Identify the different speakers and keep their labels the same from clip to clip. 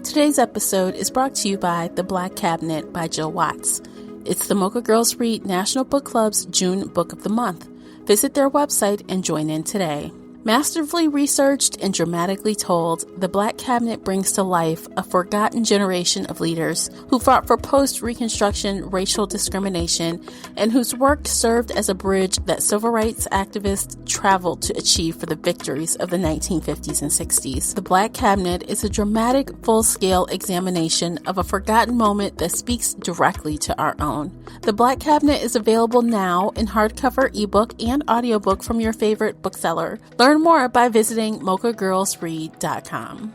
Speaker 1: Today's episode is brought to you by The Black Cabinet by Jill Watts. It's the Mocha Girls Read National Book Club's June Book of the Month. Visit their website and join in today. Masterfully researched and dramatically told, The Black Cabinet brings to life a forgotten generation of leaders who fought for post-Reconstruction racial discrimination and whose work served as a bridge that civil rights activists traveled to achieve for the victories of the 1950s and 60s. The Black Cabinet is a dramatic, full-scale examination of a forgotten moment that speaks directly to our own. The Black Cabinet is available now in hardcover, ebook, and audiobook from your favorite bookseller. Learn more by visiting mochagirlsread.com.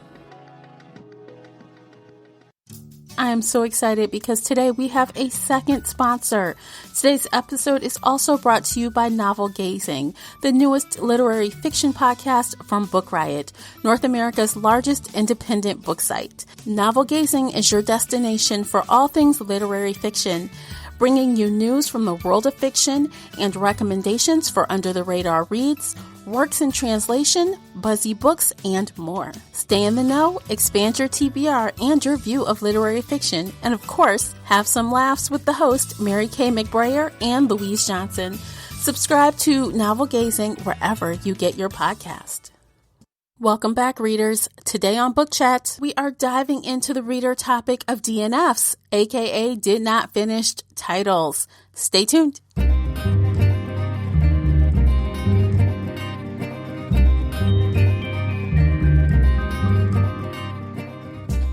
Speaker 1: I am so excited because today we have a second sponsor. Today's episode is also brought to you by Novel Gazing, the newest literary fiction podcast from Book Riot, North America's largest independent book site. Novel Gazing is your destination for all things literary fiction, bringing you news from the world of fiction and recommendations for under-the-radar reads, works in translation, buzzy books, and more. Stay in the know, expand your TBR and your view of literary fiction, and of course, have some laughs with the host, Mary Kay McBrayer and Louise Johnson. Subscribe to Novel Gazing wherever you get your podcast. Welcome back, readers. Today on Book Chat, we are diving into the reader topic of DNFs, aka Did Not Finished Titles. Stay tuned.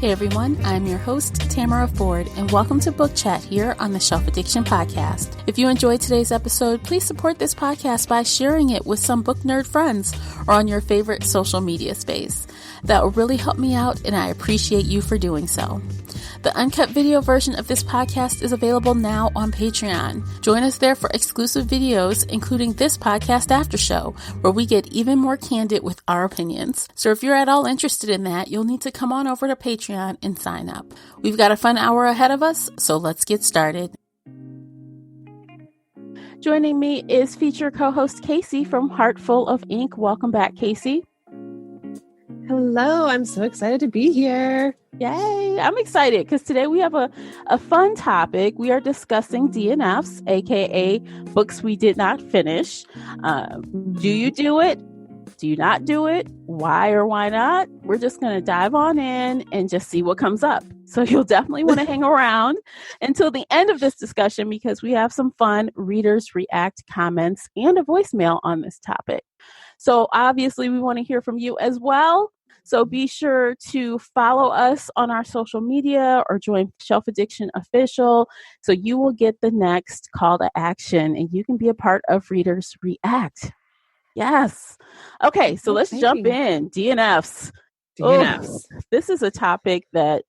Speaker 1: Hey everyone, I'm your host, Tamara Ford, and welcome to Book Chat here on the Shelf Addiction Podcast. If you enjoyed today's episode, please support this podcast by sharing it with some book nerd friends or on your favorite social media space. That will really help me out, and I appreciate you for doing so. The uncut video version of this podcast is available now on Patreon. Join us there for exclusive videos, including this podcast after show, where we get even more candid with our opinions. So if you're at all interested in that, you'll need to come on over to Patreon and sign up. We've got a fun hour ahead of us, so let's get started. Joining me is feature co-host Casey from Heartful of Ink. Welcome back, Casey.
Speaker 2: Hello, I'm so excited to be here.
Speaker 1: Yay! I'm excited because today we have a fun topic. We are discussing DNFs, aka books we did not finish. Do you do it? Do you not do it? Why or why not? We're just going to dive on in and just see what comes up. So you'll definitely want to hang around until the end of this discussion because we have some fun readers react comments and a voicemail on this topic. So obviously we want to hear from you as well. So be sure to follow us on our social media or join Shelf Addiction Official so you will get the next call to action and you can be a part of Readers React. Yes. Okay, so let's jump in. DNFs. Oh, this is a topic that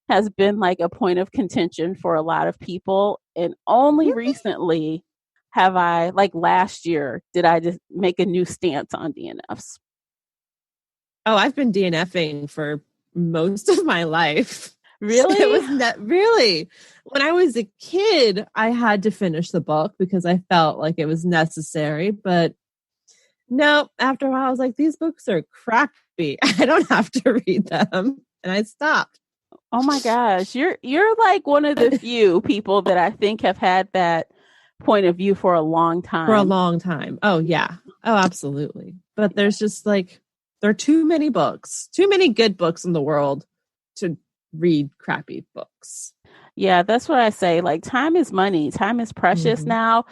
Speaker 1: has been like a point of contention for a lot of people. And only recently have I, like last year, did I just make a new stance on DNFs.
Speaker 2: Oh, I've been DNFing for most of my life.
Speaker 1: Really?
Speaker 2: It was really. When I was a kid, I had to finish the book because I felt like it was necessary. But no, after a while, I was like, these books are crappy. I don't have to read them. And I stopped.
Speaker 1: Oh my gosh. You're like one of the few people that I think have had that point of view for a long time.
Speaker 2: Oh, yeah. Oh, absolutely. But there's just like, there are too many books, too many good books in the world to read crappy books.
Speaker 1: Yeah, that's what I say. Like, time is money. Time is precious now.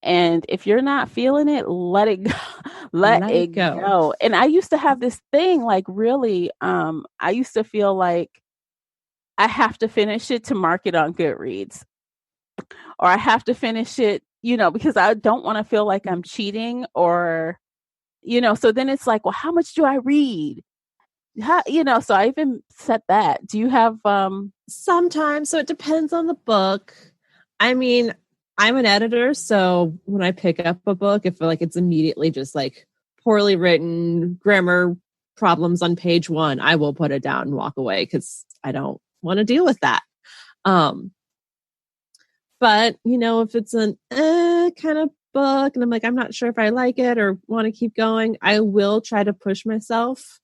Speaker 1: And if you're not feeling it, let it go. Let it go. And I used to have this thing, like really, I used to feel like I have to finish it to mark it on Goodreads. Or I have to finish it, because I don't want to feel like I'm cheating or, so then it's like, well, how much do I read? So I even set that. Do you have
Speaker 2: sometimes? So it depends on the book. I mean, I'm an editor, so when I pick up a book, if like it's immediately just like poorly written, grammar problems on page 1, I will put it down and walk away because I don't want to deal with that. But if it's an kind of book and I'm like, I'm not sure if I like it or want to keep going, I will try to push myself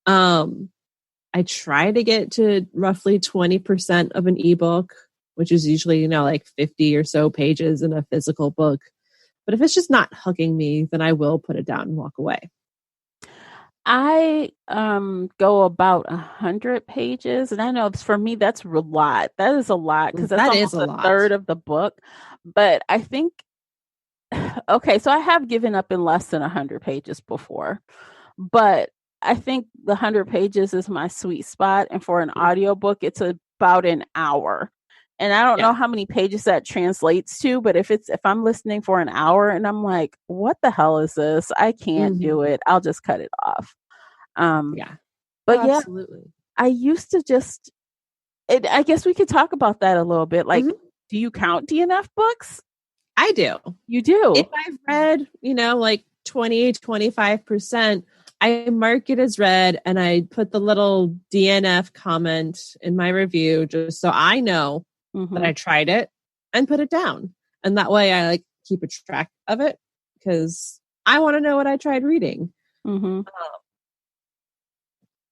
Speaker 2: I try to get to roughly 20% of an ebook, which is usually, like 50 or so pages in a physical book. But if it's just not hooking me, then I will put it down and walk away.
Speaker 1: I go about 100 pages, and I know for me that's a lot. That is a lot because that's almost a third of the book. But I think, okay, so I have given up in less than 100 pages before, but I think the 100 pages is my sweet spot, and for an audiobook, it's about an hour. And I don't know how many pages that translates to, but if I'm listening for an hour and I'm like, what the hell is this? I can't do it. I'll just cut it off. But absolutely. I used to I guess we could talk about that a little bit. Like, do you count DNF books?
Speaker 2: I do.
Speaker 1: You do?
Speaker 2: If I've read, like 20, 25%, I mark it as read and I put the little DNF comment in my review just so I know that I tried it and put it down. And that way I keep a track of it because I want to know what I tried reading. And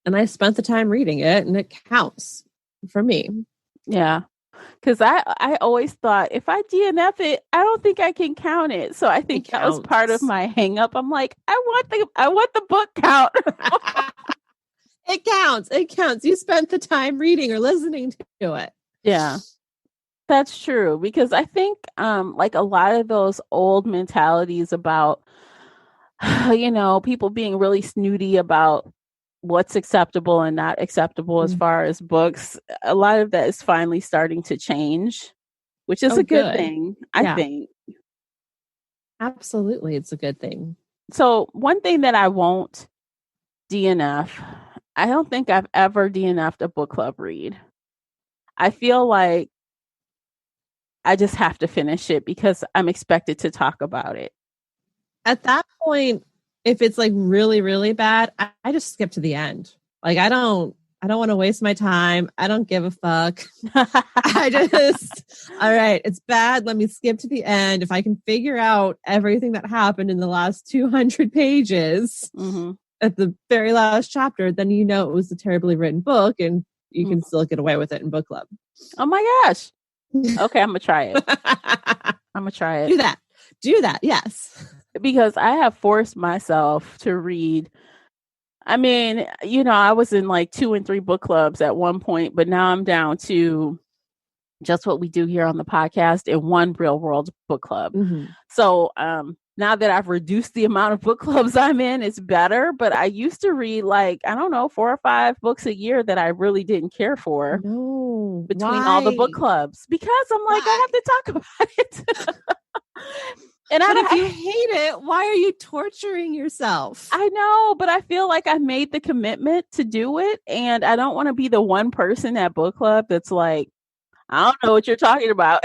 Speaker 2: I spent the time reading it and it counts for me.
Speaker 1: Yeah. Because I always thought if I DNF it, I don't think I can count it. So I think that was part of my hang up. I'm like, I want the book count.
Speaker 2: It counts. It counts. You spent the time reading or listening to it.
Speaker 1: Yeah. That's true. Because I think a lot of those old mentalities about, people being really snooty about what's acceptable and not acceptable as far as books, a lot of that is finally starting to change, which is a good thing, I think.
Speaker 2: Absolutely, it's a good thing.
Speaker 1: So one thing that I won't DNF, I don't think I've ever DNF'd a book club read. I feel like I just have to finish it because I'm expected to talk about it.
Speaker 2: At that point, if it's really, really bad, I just skip to the end. I don't want to waste my time. I don't give a fuck. I just, all right, it's bad. Let me skip to the end. If I can figure out everything that happened in the last 200 pages at the very last chapter, then it was a terribly written book and you can still get away with it in book club.
Speaker 1: Oh my gosh. Okay, I'm going to try it. I'm going to try it.
Speaker 2: Do that. Yes.
Speaker 1: Because I have forced myself to read. I mean, I was in 2 and 3 book clubs at one point, but now I'm down to just what we do here on the podcast and one real world book club. So now that I've reduced the amount of book clubs I'm in, it's better. But I used to read 4 or 5 books a year that I really didn't care for.
Speaker 2: No,
Speaker 1: between all the book clubs, because I'm like, I have to talk about it. And
Speaker 2: if you hate it, why are you torturing yourself?
Speaker 1: I know, but I feel like I made the commitment to do it. And I don't want to be the one person at book club that's like, I don't know what you're talking about.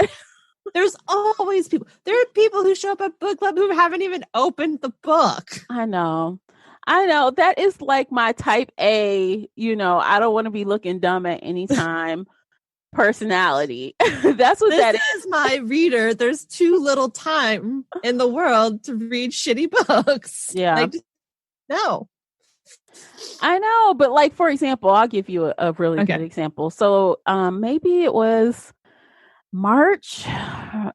Speaker 2: There's always people. There are people who show up at book club who haven't even opened the book.
Speaker 1: I know. That is my type A, I don't want to be looking dumb at any time. Personality. That's what that
Speaker 2: is. My reader. There's too little time in the world to read shitty books.
Speaker 1: Yeah.
Speaker 2: No.
Speaker 1: I know, but for example, I'll give you a really good example. So maybe it was March,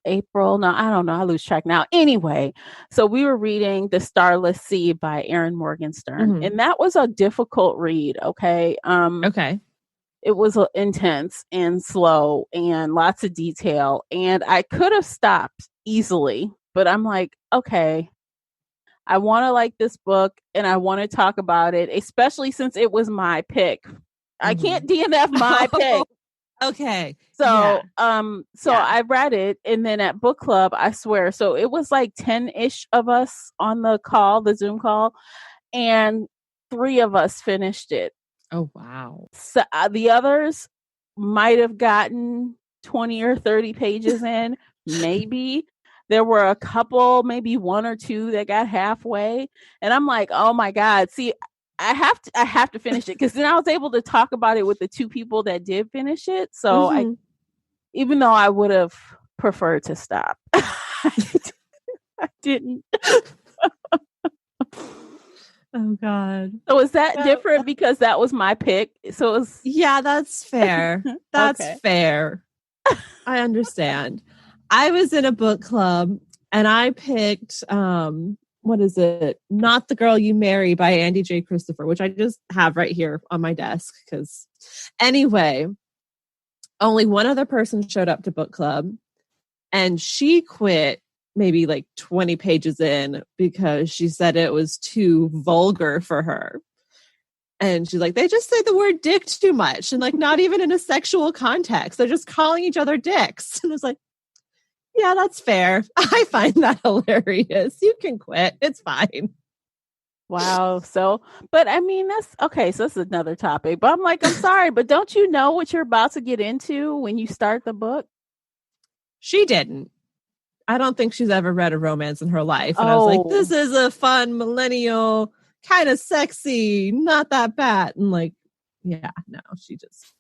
Speaker 1: April. No, I don't know. I lose track now. Anyway, so we were reading The Starless Sea by Erin Morgenstern, and that was a difficult read. Okay. It was intense and slow and lots of detail. And I could have stopped easily, but I'm like, okay, I want to like this book and I want to talk about it, especially since it was my pick. I can't DNF my pick.
Speaker 2: Okay.
Speaker 1: So, I read it, and then at book club, I swear, so it was 10-ish of us on the call, the Zoom call, and 3 of us finished it.
Speaker 2: Oh, wow.
Speaker 1: So the others might have gotten 20 or 30 pages in, maybe. There were a couple, maybe 1 or 2 that got halfway. And I'm like, oh my God. See, I have to finish it, because then I was able to talk about it with the 2 people that did finish it. So even though I would have preferred to stop, I didn't.
Speaker 2: Oh God.
Speaker 1: So is that different because that was my pick? So it was...
Speaker 2: Yeah, that's fair. That's
Speaker 1: Okay.
Speaker 2: fair. I understand. I was in a book club and I picked what is it? Not the Girl You Marry by Andy J. Christopher, which I just have right here on my desk. Because anyway, only one other person showed up to book club and she quit maybe like 20 pages in because she said it was too vulgar for her. And she's like, they just say the word dick too much and like not even in a sexual context. They're just calling each other dicks. And it's like, yeah, that's fair. I find that hilarious. You can quit. It's fine.
Speaker 1: Wow. So, but I mean, that's okay. So that's another topic. But I'm like, I'm sorry, but don't you know what you're about to get into when you start the book?
Speaker 2: She didn't. I don't think she's ever read a romance in her life. And I was like, this is a fun millennial, kind of sexy, not that bad. And like, yeah, no, she just...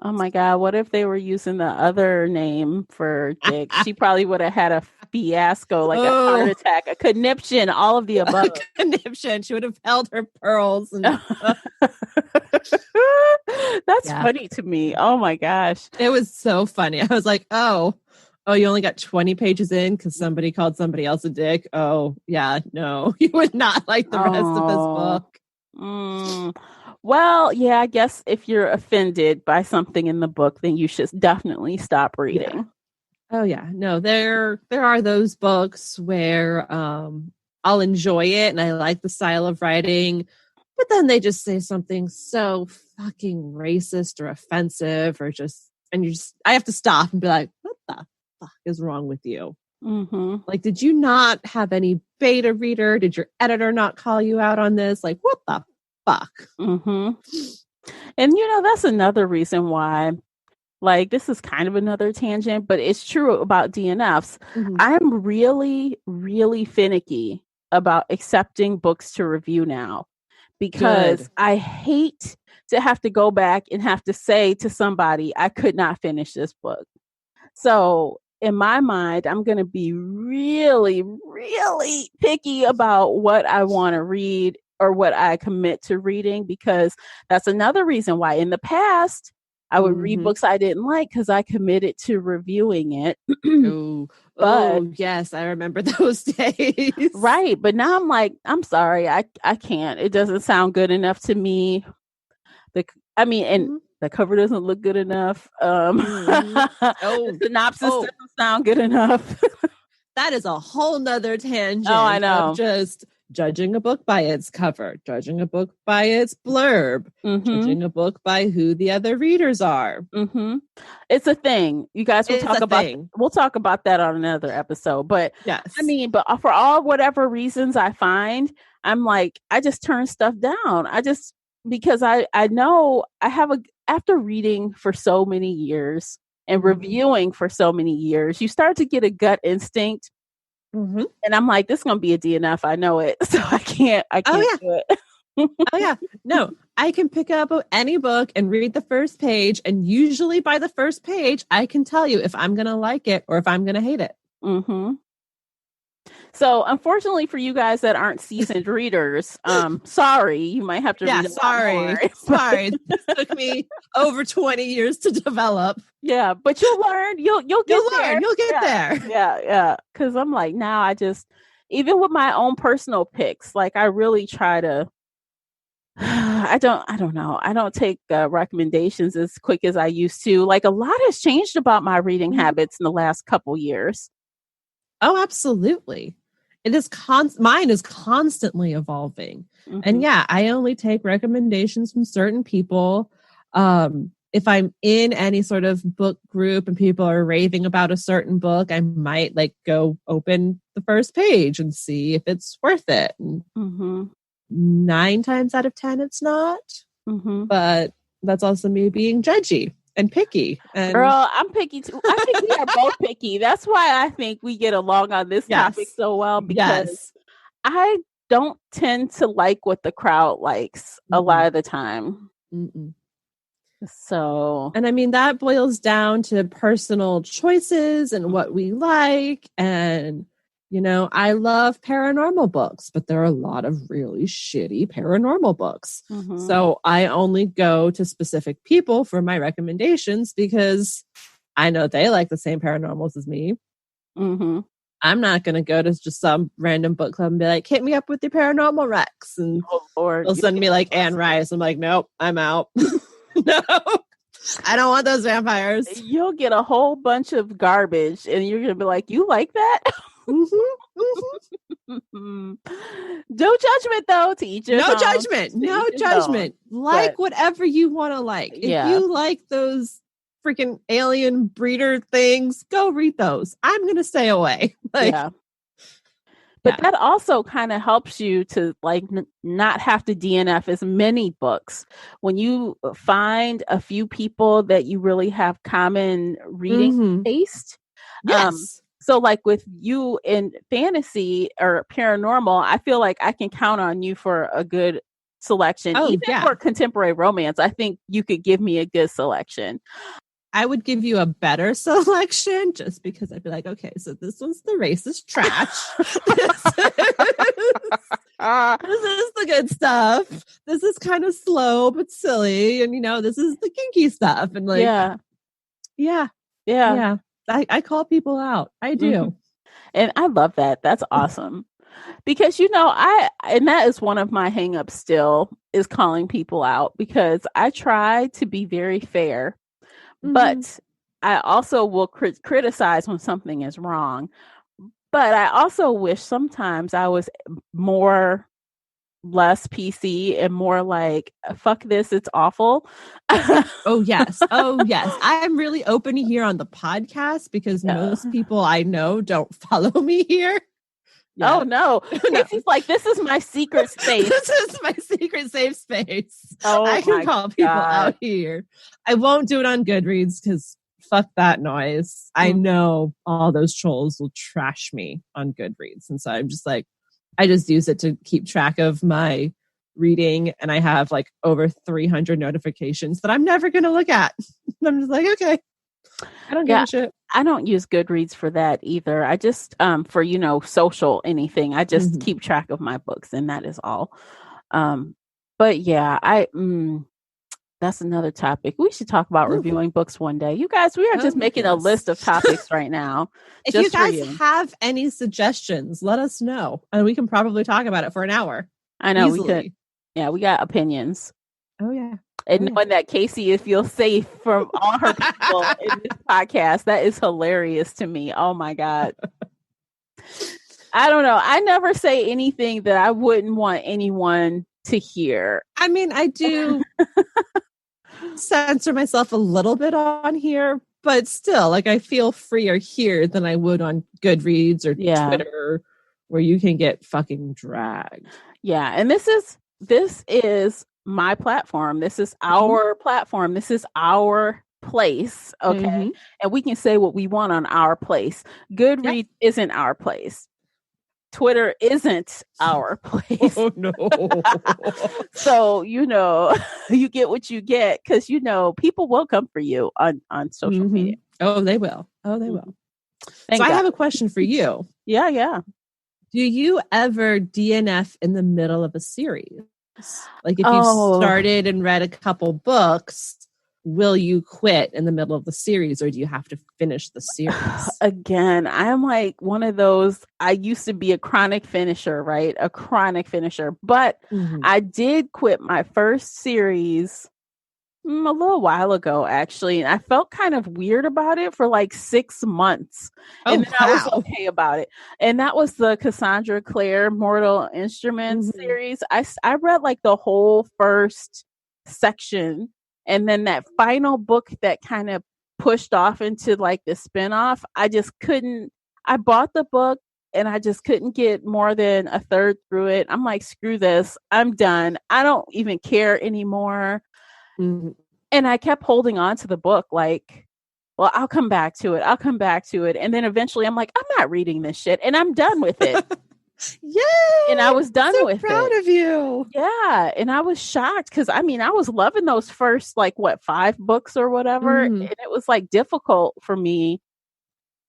Speaker 1: Oh my God, what if they were using the other name for dick? She probably would have had a fiasco, like a heart attack, a conniption, all of the above.
Speaker 2: Conniption. She would have held her pearls. And
Speaker 1: That's funny to me. Oh my gosh.
Speaker 2: It was so funny. I was like, oh, you only got 20 pages in because somebody called somebody else a dick. Oh, yeah, no, you would not like the rest of this book.
Speaker 1: Well, yeah, I guess if you're offended by something in the book, then you should definitely stop reading.
Speaker 2: Yeah. Oh yeah, no, there are those books where I'll enjoy it and I like the style of writing, but then they just say something so fucking racist or offensive or I have to stop and be like, what the fuck is wrong with you?
Speaker 1: Mm-hmm.
Speaker 2: Like, did you not have any beta reader? Did your editor not call you out on this? Like, what the fuck?
Speaker 1: Mm-hmm. And that's another reason why, like, this is kind of another tangent, but it's true about DNFs. Mm-hmm. I'm really, really finicky about accepting books to review now because I hate to have to go back and have to say to somebody, I could not finish this book. So in my mind, I'm going to be really, really picky about what I want to read or what I commit to reading, because that's another reason why in the past I would read books I didn't like because I committed to reviewing it.
Speaker 2: But yes, I remember those days.
Speaker 1: Right. But now I'm like, I'm sorry, I can't. It doesn't sound good enough to me. The cover doesn't look good enough. The synopsis doesn't sound good enough.
Speaker 2: That is a whole nother tangent.
Speaker 1: Oh, I know.
Speaker 2: Of just judging a book by its cover, judging a book by its blurb, judging a book by who the other readers are.
Speaker 1: Mm-hmm. It's a thing. You guys will talk about. We'll talk about that on another episode. But
Speaker 2: yes,
Speaker 1: I mean, but for all whatever reasons I find, I'm like, I just turn stuff down. Because I know I have after reading for so many years and reviewing for so many years, you start to get a gut instinct. And I'm like, this is going to be a DNF. I know it. So I can't do it.
Speaker 2: Oh yeah. No, I can pick up any book and read the first page. And usually by the first page, I can tell you if I'm going to like it or if I'm going to hate it.
Speaker 1: Mm-hmm. So unfortunately for you guys that aren't seasoned readers, sorry, you might have to read a lot more.
Speaker 2: Sorry. This took me over 20 years to develop.
Speaker 1: Yeah, but you'll learn. You'll get there.
Speaker 2: You'll get there.
Speaker 1: Yeah. Because I'm like, now even with my own personal picks, like I really try to. I don't know. I don't take recommendations as quick as I used to. Like a lot has changed about my reading habits in the last couple years.
Speaker 2: Oh, absolutely. It is mine is constantly evolving. And yeah, I only take recommendations from certain people. If I'm in any sort of book group and people are raving about a certain book, I might like go open the first page and see if it's worth it. 9 times out of 10, it's not. But that's also me being judgy and picky. And
Speaker 1: girl, I'm picky too. I think we are both picky. That's why I think we get along on this topic so well, because I don't tend to like what the crowd likes a lot of the time. So,
Speaker 2: and I mean, that boils down to personal choices and what we like. And I love paranormal books, but there are a lot of really shitty paranormal books.
Speaker 1: Mm-hmm.
Speaker 2: So I only go to specific people for my recommendations because I know they like the same paranormals as me.
Speaker 1: Mm-hmm.
Speaker 2: I'm not going to go to just some random book club and be like, hit me up with your paranormal Rex. And they'll send me like Anne Rice. I'm like, nope, I'm out. No, I don't want those vampires.
Speaker 1: You'll get a whole bunch of garbage and you're going to be like, you like that?
Speaker 2: Mm-hmm.
Speaker 1: Mm-hmm. No judgment though, to each
Speaker 2: No judgment. No judgment. Like whatever you want to like. If you like those freaking alien breeder things, go read those. I'm going to stay away.
Speaker 1: But that also kind of helps you to like not have to DNF as many books. When you find a few people that you really have common reading taste.
Speaker 2: Yes.
Speaker 1: So like with you in fantasy or paranormal, I feel like I can count on you for a good selection. Even for contemporary romance, I think you could give me a good selection.
Speaker 2: I would give you a better selection just because I'd be like, okay, so this one's the racist trash. This is the good stuff. This is kind of slow but silly. And, this is the kinky stuff. And like, yeah. I call people out. I do.
Speaker 1: Mm-hmm. And I love that. That's awesome. Because, and that is one of my hangups still is calling people out because I try to be very fair. But I also will criticize when something is wrong. But I also wish sometimes I was less PC and more like, fuck this, it's awful.
Speaker 2: Oh, yes. I'm really open here on the podcast because most people I know don't follow me here.
Speaker 1: Yeah. Oh, no. It's like, this is my secret space.
Speaker 2: This is my secret safe space. I can call people out here. I won't do it on Goodreads because fuck that noise. I know all those trolls will trash me on Goodreads. And so I'm just like, I just use it to keep track of my reading. And I have like over 300 notifications that I'm never going to look at. I'm just like, okay. I don't give a shit.
Speaker 1: I don't use Goodreads for that either. I just, for, social anything, I just keep track of my books and that is all. But yeah, that's another topic. We should talk about reviewing books one day. You guys, we are just making a list of topics right now.
Speaker 2: If you guys have any suggestions, let us know. And we can probably talk about it for an hour.
Speaker 1: I know we could. Yeah, we got opinions.
Speaker 2: Oh, yeah.
Speaker 1: And knowing that Casey feels safe from all her people in this podcast, that is hilarious to me. Oh my God. I don't know. I never say anything that I wouldn't want anyone to hear.
Speaker 2: I mean, I do censor myself a little bit on here, but still, like I feel freer here than I would on Goodreads or Twitter, where you can get fucking dragged.
Speaker 1: Yeah. And this is my platform. This is our platform. This is our place. Okay. And we can say what we want on our place. Goodreads isn't our place. Twitter isn't our place.
Speaker 2: Oh no.
Speaker 1: So, you get what you get because, people will come for you on social media.
Speaker 2: Oh, they will. Oh, they will. So I have a question for you.
Speaker 1: Yeah.
Speaker 2: Do you ever DNF in the middle of a series? Like if you started and read a couple books, will you quit in the middle of the series or do you have to finish the series?
Speaker 1: Again, I'm like one of those, I used to be a chronic finisher, right? A chronic finisher, but I did quit my first series a little while ago, actually. And I felt kind of weird about it for like 6 months. And then I was okay about it. And that was the Cassandra Clare Mortal Instruments series. I read like the whole first section. And then that final book that kind of pushed off into like the spinoff, I bought the book and I just couldn't get more than a third through it. I'm like, screw this. I'm done. I don't even care anymore. And I kept holding on to the book like, well, I'll come back to it. And then eventually I'm like, I'm not reading this shit and I'm done with it.
Speaker 2: Yay!
Speaker 1: And I was done with it.
Speaker 2: Proud of you.
Speaker 1: Yeah. And I was shocked because I was loving those first 5 books or whatever. And it was like difficult for me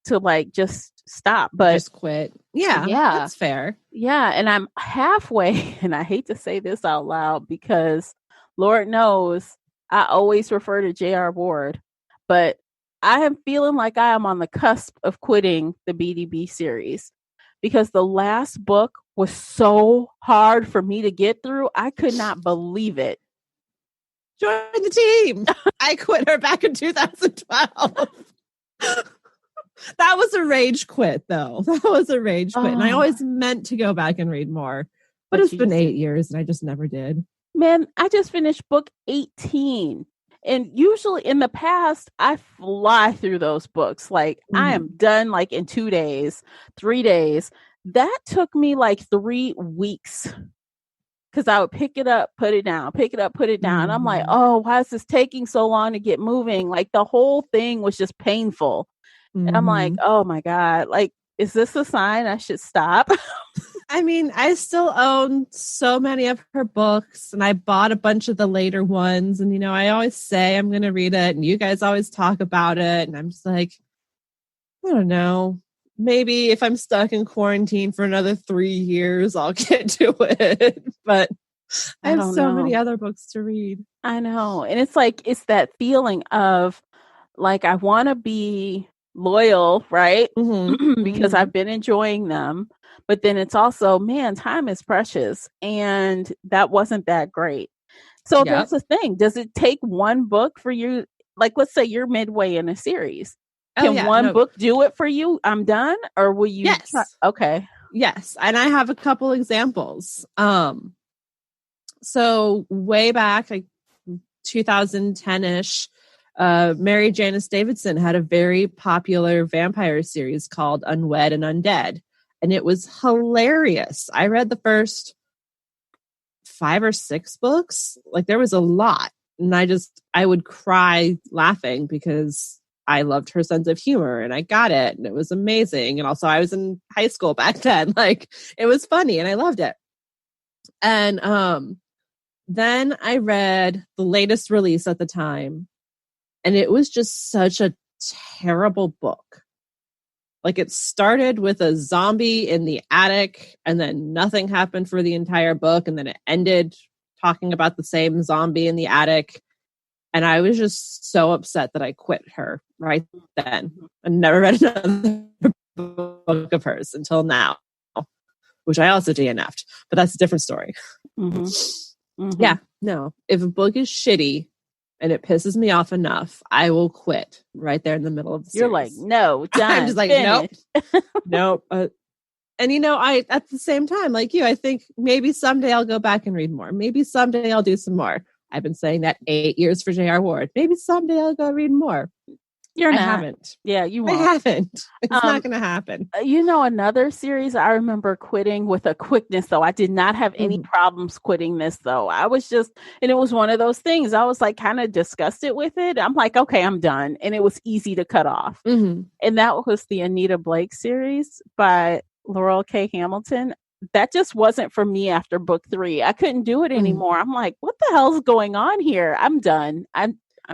Speaker 1: to like just stop. But
Speaker 2: just quit. Yeah, that's fair.
Speaker 1: Yeah. And I'm halfway, and I hate to say this out loud because Lord knows I always refer to J.R. Ward, but I am feeling like I am on the cusp of quitting the BDB series because the last book was so hard for me to get through. I could not believe it.
Speaker 2: Join the team. I quit her back in 2012. That was a rage quit, though. That was a rage quit. And I always meant to go back and read more. But it's been 8 years and I just never did.
Speaker 1: Man, I just finished book 18. And usually in the past, I fly through those books. Like I am done like in 2 days, 3 days. That took me like 3 weeks because I would pick it up, put it down, pick it up, put it down. I'm like, oh, why is this taking so long to get moving? Like the whole thing was just painful. And I'm like, oh my God, like, is this a sign I should stop?
Speaker 2: I mean, I still own so many of her books and I bought a bunch of the later ones. And, you know, I always say I'm going to read it and you guys always talk about it. And I'm just like, I don't know. Maybe if I'm stuck in quarantine for another 3 years, I'll get to it. But I have so many other books to read.
Speaker 1: I know. And it's like, it's that feeling of like, I want to be loyal, right? Because I've been enjoying them. But then it's also, man, time is precious. And that wasn't that great. So that's the thing. Does it take one book for you? Like, let's say you're midway in a series. Can one book do it for you? I'm done? Or will you?
Speaker 2: Yes.
Speaker 1: Okay.
Speaker 2: Yes. And I have a couple examples. So way back, like 2010-ish, Mary Janice Davidson had a very popular vampire series called Unwed and Undead. And it was hilarious. I read the first 5 or 6 books. Like there was a lot. And I would cry laughing because I loved her sense of humor and I got it. And it was amazing. And also I was in high school back then. Like it was funny and I loved it. And then I read the latest release at the time. And it was just such a terrible book. Like it started with a zombie in the attic and then nothing happened for the entire book. And then it ended talking about the same zombie in the attic. And I was just so upset that I quit her right then. I never read another book of hers until now, which I also DNF'd, but that's a different story. Yeah, no. If a book is shitty, and it pisses me off enough, I will quit right there in the middle of the series.
Speaker 1: You're like, no, done.
Speaker 2: I'm just like, nope. And you know, I at the same time, like you, I think maybe someday I'll go back and read more. Maybe someday I'll do some more. I've been saying that 8 years for J.R. Ward. Maybe someday I'll go read more.
Speaker 1: I
Speaker 2: haven't.
Speaker 1: Yeah, you won't.
Speaker 2: I haven't. It's not going to happen.
Speaker 1: You know, another series I remember quitting with a quickness, though. I did not have any problems quitting this, though. I was just, and it was one of those things. I was like kind of disgusted with it. I'm like, okay, I'm done. And it was easy to cut off. And that was the Anita Blake series by Laurel K. Hamilton. That just wasn't for me after book 3. I couldn't do it anymore. I'm like, what the hell's going on here? I'm done.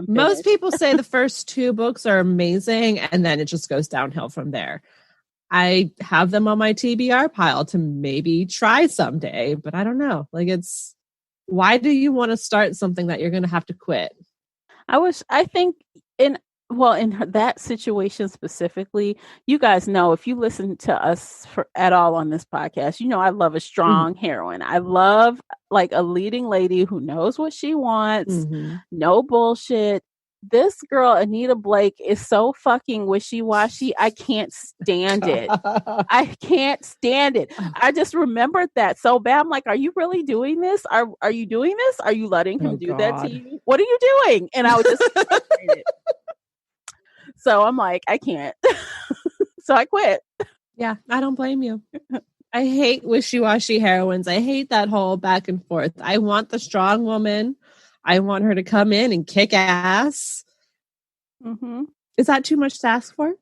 Speaker 2: Most people say the first 2 books are amazing and then it just goes downhill from there. I have them on my TBR pile to maybe try someday, but I don't know. Like why do you want to start something that you're going to have to quit?
Speaker 1: I think in that situation specifically, you guys know, if you listen to us at all on this podcast, you know, I love a strong heroine. I love like a leading lady who knows what she wants. No bullshit. This girl, Anita Blake, is so fucking wishy-washy. I can't stand it. I can't stand it. I just remembered that so bad. I'm like, are you really doing this? Are you doing this? Are you letting him do that to you? What are you doing? And I was just frustrated. So I'm like, I can't. So I quit.
Speaker 2: Yeah, I don't blame you. I hate wishy-washy heroines. I hate that whole back and forth. I want the strong woman. I want her to come in and kick ass. Is that too much to ask for?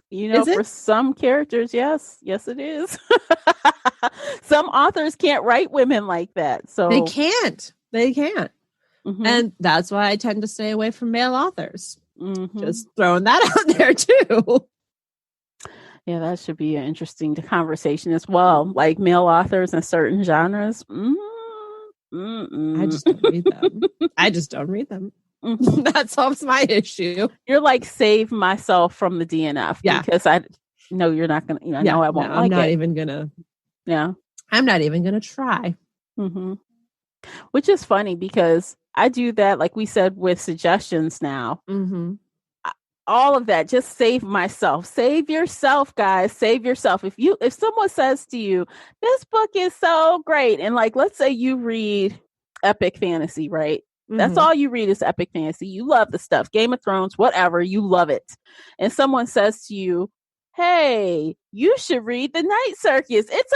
Speaker 1: You know, for some characters, yes. Yes, it is. Some authors can't write women like that. So
Speaker 2: They can't. And that's why I tend to stay away from male authors. Just throwing that out there too.
Speaker 1: Yeah, that should be an interesting conversation as well. Like male authors in certain genres.
Speaker 2: I just don't read them. I just don't read them.
Speaker 1: Mm-hmm.
Speaker 2: That solves my issue.
Speaker 1: You're like, save myself from the DNF because I know you're not going to, I know I won't like it.
Speaker 2: I'm not even going to.
Speaker 1: Yeah.
Speaker 2: I'm not even going to try.
Speaker 1: Mm-hmm. Which is funny because I do that, like we said, with suggestions now.
Speaker 2: Mm-hmm.
Speaker 1: All of that, just save myself. Save yourself, guys. Save yourself. If someone says to you, this book is so great, and like, let's say you read epic fantasy, right? Mm-hmm. That's all you read is epic fantasy. You love the stuff, Game of Thrones, whatever, you love it. And someone says to you, hey, you should read The Night Circus. It's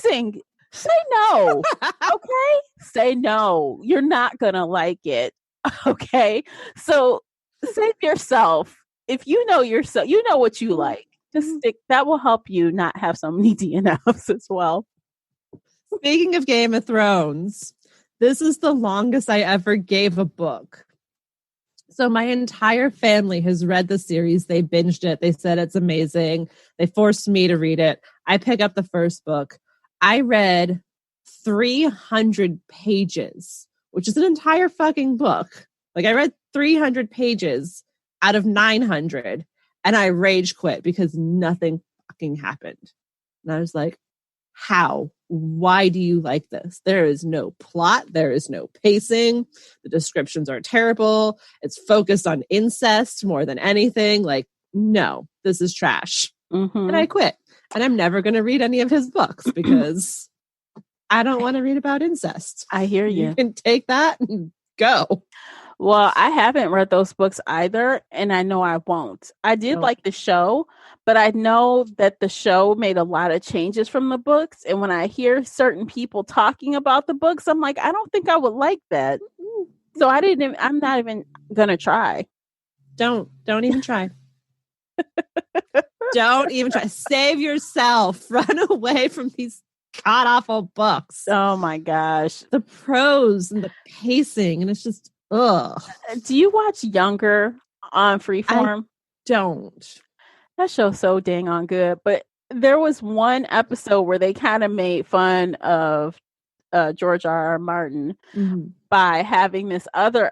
Speaker 1: amazing. Say no. Okay? Say no. You're not gonna like it. Okay? So save yourself. If you know yourself, you know what you like. Just stick. That will help you not have so many DNFs as well.
Speaker 2: Speaking of Game of Thrones, this is the longest I ever gave a book. So my entire family has read the series. They binged it. They said it's amazing. They forced me to read it. I pick up the first book. I read 300 pages, which is an entire fucking book. Like I read 300 pages out of 900 and I rage quit because nothing fucking happened. And I was like, how? Why do you like this? There is no plot. There is no pacing. The descriptions are terrible. It's focused on incest more than anything. Like, no, this is trash. Mm-hmm. And I quit. And I'm never going to read any of his books because I don't want to read about incest.
Speaker 1: I hear you.
Speaker 2: You can take that and go.
Speaker 1: Well, I haven't read those books either, and I know I won't. I did like the show, but I know that the show made a lot of changes from the books, and when I hear certain people talking about the books, I'm like, I don't think I would like that. So I'm not even gonna try.
Speaker 2: Don't even try. Don't even try. Save yourself. Run away from these god-awful books.
Speaker 1: Oh my gosh.
Speaker 2: The prose and the pacing, and it's just ugh.
Speaker 1: Do you watch Younger on Freeform?
Speaker 2: I don't.
Speaker 1: That show's so dang on good. But there was one episode where they kind of made fun of George R.R. Martin by having this other,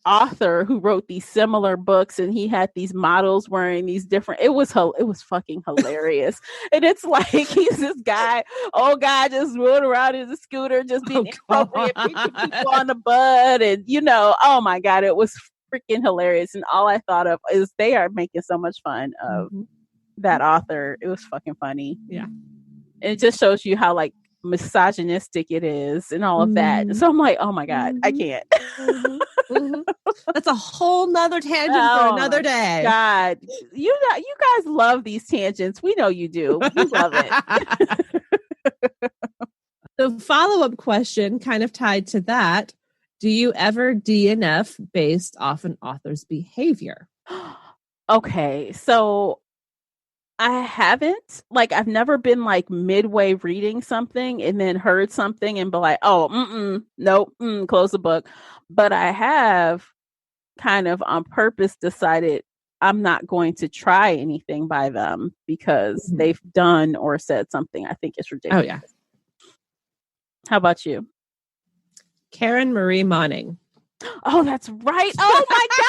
Speaker 1: author who wrote these similar books, and he had these models wearing these different. It was fucking hilarious. And it's like he's this guy, old guy, just rolling around in a scooter, just being inappropriate, picking people on the butt, and oh my god, it was freaking hilarious. And all I thought of is they are making so much fun of that author. It was fucking funny.
Speaker 2: Yeah,
Speaker 1: and it just shows you how like misogynistic it is and all of that. So I'm like, oh my god, I can't.
Speaker 2: That's a whole nother tangent for another day.
Speaker 1: God, you guys love these tangents. We know you do. We love it.
Speaker 2: The follow-up question, kind of tied to that: do you ever DNF based off an author's behavior?
Speaker 1: Okay, so I haven't. Like, I've never been like midway reading something and then heard something and be like, oh, nope, close the book. But I have kind of on purpose decided I'm not going to try anything by them because they've done or said something I think is ridiculous.
Speaker 2: Oh, yeah.
Speaker 1: How about you?
Speaker 2: Karen Marie Monning.
Speaker 1: Oh, that's right. Oh, my God.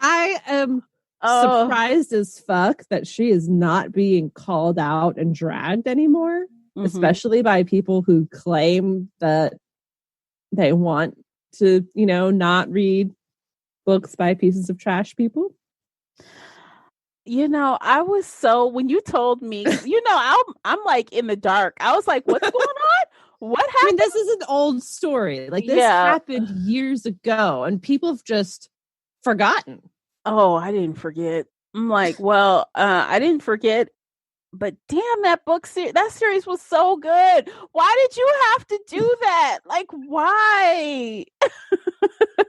Speaker 2: I am surprised as fuck that she is not being called out and dragged anymore, especially by people who claim that they want to, not read books by pieces of trash people.
Speaker 1: I was when you told me, I'm like in the dark. I was like, what's going on? What happened?
Speaker 2: I mean, this is an old story. Like this happened years ago and people have just forgotten.
Speaker 1: Oh, I didn't forget. I'm like, well, I didn't forget, but damn, that that series was so good. Why did you have to do that? Like, why?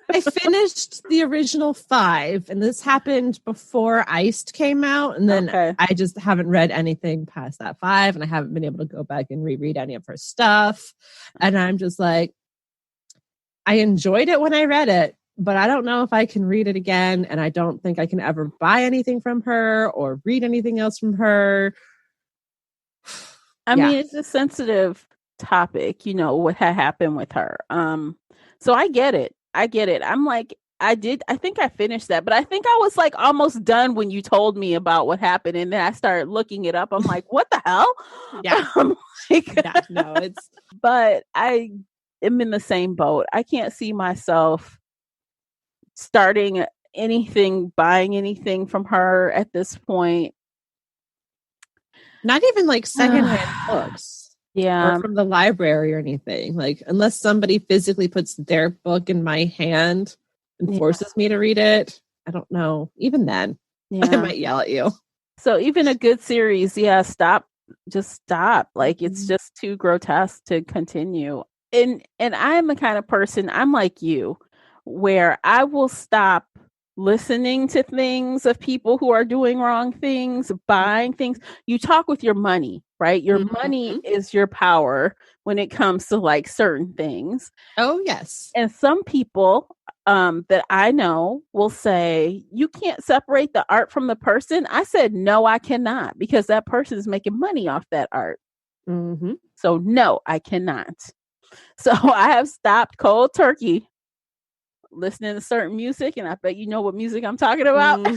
Speaker 2: I finished the original 5, and this happened before Iced came out, and then I just haven't read anything past that 5, and I haven't been able to go back and reread any of her stuff. And I'm just like, I enjoyed it when I read it. but I don't know if I can read it again. And I don't think I can ever buy anything from her or read anything else from her.
Speaker 1: I mean, it's a sensitive topic, what had happened with her. So I get it. I'm like, I think I finished that, but I think I was like almost done when you told me about what happened. And then I started looking it up. I'm like, what the hell?
Speaker 2: Yeah. No,
Speaker 1: but I am in the same boat. I can't see myself starting buying anything from her at this point.
Speaker 2: Not even like secondhand books.
Speaker 1: Yeah.
Speaker 2: Or from the library or anything. Like, unless somebody physically puts their book in my hand and forces me to read it. I don't know. Even then, I might yell at you.
Speaker 1: So even a good series, stop. Just stop. Like, it's just too grotesque to continue. And I am the kind of person, I'm like you, where I will stop listening to things of people who are doing wrong things, buying things. You talk with your money, right? Your money is your power when it comes to like certain things.
Speaker 2: Oh, yes.
Speaker 1: And some people that I know will say, you can't separate the art from the person. I said, no, I cannot, because that person is making money off that art. So no, I cannot. So I have stopped cold turkey listening to certain music, and I bet you know what music I'm talking about.
Speaker 2: Probably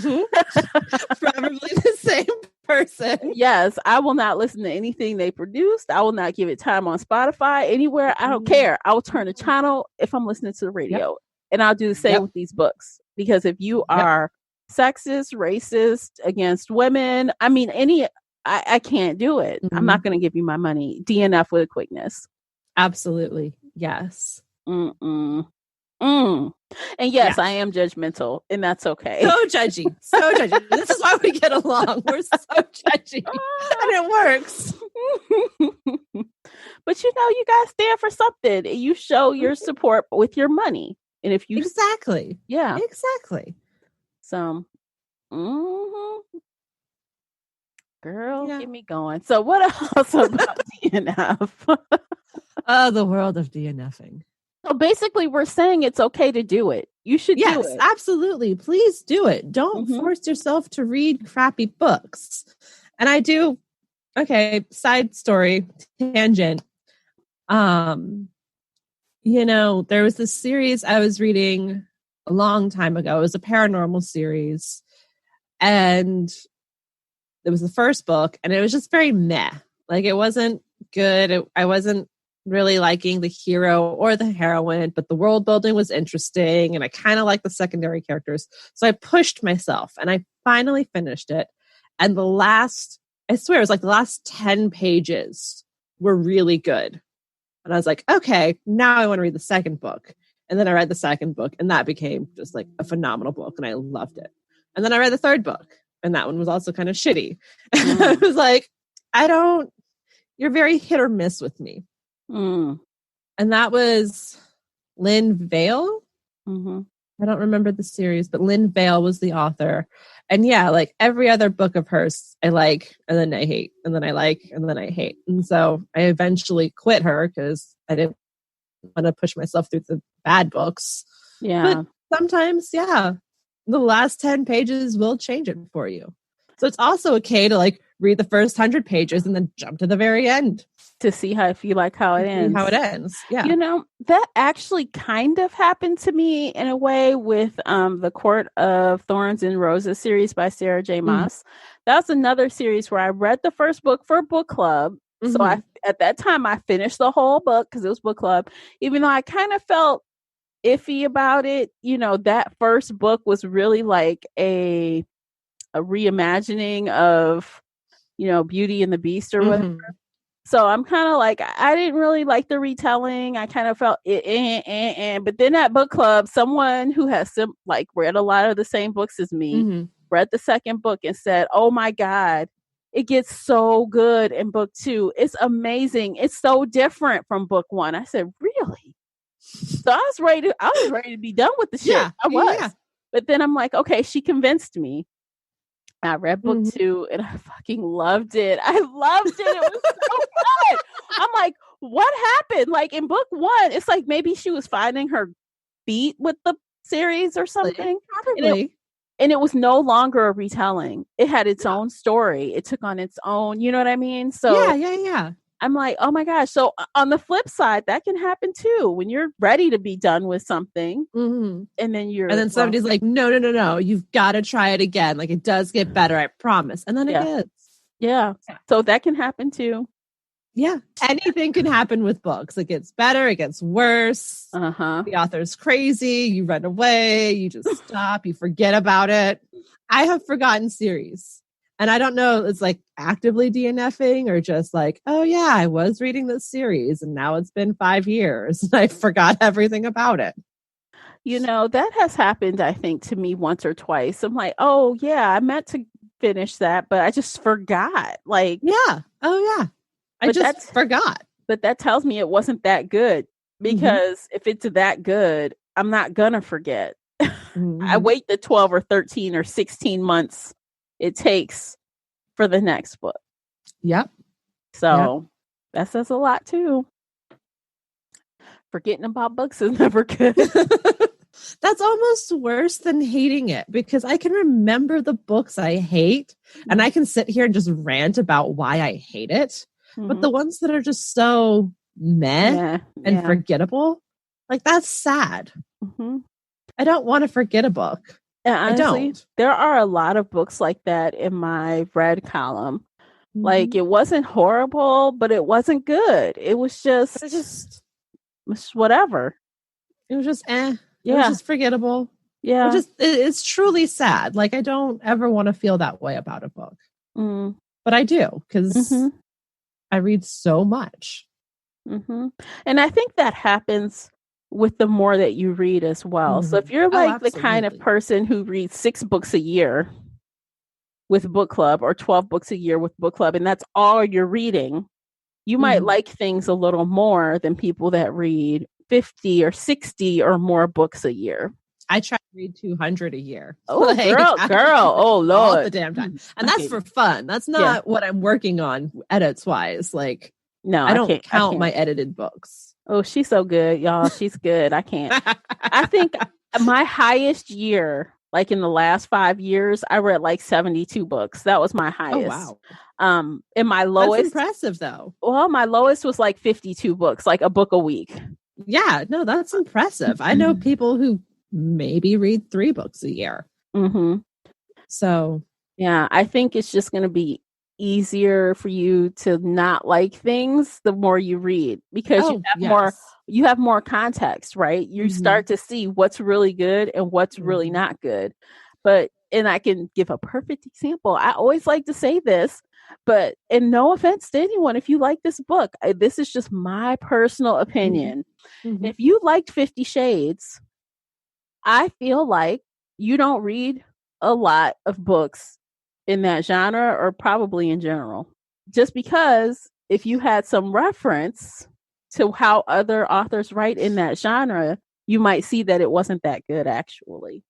Speaker 2: the same person.
Speaker 1: Yes, I will not listen to anything they produced. I will not give it time on Spotify, anywhere. I don't care. I will turn the channel if I'm listening to the radio. And I'll do the same with these books, because if you are sexist, racist, against women, I mean, I can't do it. I'm not going to give you my money. DNF with a quickness.
Speaker 2: Absolutely. Yes.
Speaker 1: And yes, I am judgmental, and that's okay.
Speaker 2: So judgy. This is why we get along. We're so judgy, and it works.
Speaker 1: But you guys stand for something. You show your support with your money, and if you
Speaker 2: exactly. So,
Speaker 1: girl, get me going. So, what else about DNF?
Speaker 2: The world of DNFing.
Speaker 1: So basically, we're saying it's okay to do it. You should do it.
Speaker 2: Yes, absolutely. Please do it. Don't force yourself to read crappy books. And I do. Okay, side story, tangent. There was this series I was reading a long time ago. It was a paranormal series. And it was the first book, and it was just very meh. Like, it wasn't good. I wasn't really liking the hero or the heroine, but the world building was interesting, and I kind of like the secondary characters. So I pushed myself, and I finally finished it. And I swear, it was like the last 10 pages were really good. And I was like, okay, now I want to read the second book. And then I read the second book, and that became just like a phenomenal book, and I loved it. And then I read the third book, and that one was also kind of shitty. And I was like, you're very hit or miss with me. And that was Lynn Vale. I don't remember the series, but Lynn Vale was the author. And like every other book of hers, I like, and then I hate, and then I like, and then I hate. And so I eventually quit her because I didn't want to push myself through the bad books. But sometimes, the last 10 pages will change it for you. So it's also okay to like read the first 100 pages and then jump to the very end
Speaker 1: to see how it ends.
Speaker 2: Yeah.
Speaker 1: That actually kind of happened to me in a way with the Court of Thorns and Roses series by Sarah J. Maas. That was another series where I read the first book for a book club. So at that time I finished the whole book because it was book club, even though I kind of felt iffy about it. That first book was really like a reimagining of Beauty and the Beast or whatever. So I'm kind of like, I didn't really like the retelling. I kind of felt but then at book club, someone who has read a lot of the same books as me read the second book and said, oh my God, it gets so good in book 2. It's amazing. It's so different from book 1. I said, really? So I was ready to be done with the shit. I was. Yeah. But then I'm like, okay, she convinced me. I read book 2 and I fucking loved it. I loved it. It was so good. I'm like, what happened? Like in book 1, it's like maybe she was finding her beat with the series or something.
Speaker 2: Probably.
Speaker 1: And it was no longer a retelling. It had its own story. It took on its own, you know what I mean? So
Speaker 2: yeah.
Speaker 1: I'm like, oh my gosh. So on the flip side, that can happen too. When you're ready to be done with something, and then
Speaker 2: somebody's like, no, you've got to try it again. Like, it does get better, I promise. And then it gets.
Speaker 1: Yeah. So that can happen too.
Speaker 2: Yeah. Anything can happen with books. It gets better, it gets worse. The author's crazy, you run away, you just stop, you forget about it. I have forgotten series. And I don't know, it's like actively DNFing or just like, oh yeah, I was reading this series and now it's been 5 years and I forgot everything about it.
Speaker 1: You know, that has happened, I think, to me once or twice. I'm like, oh yeah, I meant to finish that, but I just forgot. Like,
Speaker 2: yeah. Oh yeah. I just forgot.
Speaker 1: But that tells me it wasn't that good, because if it's that good, I'm not gonna forget. I wait the 12 or 13 or 16 months it takes for the next book.
Speaker 2: Yep.
Speaker 1: So that says a lot too. Forgetting about books is never good.
Speaker 2: That's almost worse than hating it, because I can remember the books I hate and I can sit here and just rant about why I hate it. But the ones that are just so meh and forgettable, like, that's sad. I don't want to forget a book.
Speaker 1: Yeah, honestly, there are a lot of books like that in my read column. Like, it wasn't horrible, but it wasn't good. It was just whatever.
Speaker 2: It was just It was just forgettable. Yeah. It's truly sad. Like, I don't ever want to feel that way about a book. But I do, because I read so much.
Speaker 1: And I think that happens with the more that you read as well. So if you're like the kind of person who reads 6 books a year with book club, or 12 books a year with book club, and that's all you're reading, you might like things a little more than people that read 50 or 60 or more books a year.
Speaker 2: I try to read 200 a year.
Speaker 1: Oh, like, girl. Oh, Lord.
Speaker 2: All the damn time. And that's for fun. That's not what I'm working on edits wise. Like, no, I don't count my edited books.
Speaker 1: Oh, she's so good, y'all. She's good. I can't. I think my highest year, like in the last 5 years, I read like 72 books. That was my highest. Oh, wow. And my lowest.
Speaker 2: That's impressive, though.
Speaker 1: Well, my lowest was like 52 books, like a book a week.
Speaker 2: Yeah, no, that's impressive. I know people who maybe read 3 books a year. So,
Speaker 1: yeah, I think it's just going to be easier for you to not like things the more you read, because you have more context, right? You start to see what's really good and what's really not good. And I can give a perfect example. I always like to say this, but, and no offense to anyone, if you like this book, this is just my personal opinion. If you liked 50 Shades, I feel like you don't read a lot of books in that genre, or probably in general, just because if you had some reference to how other authors write in that genre, you might see that it wasn't that good actually.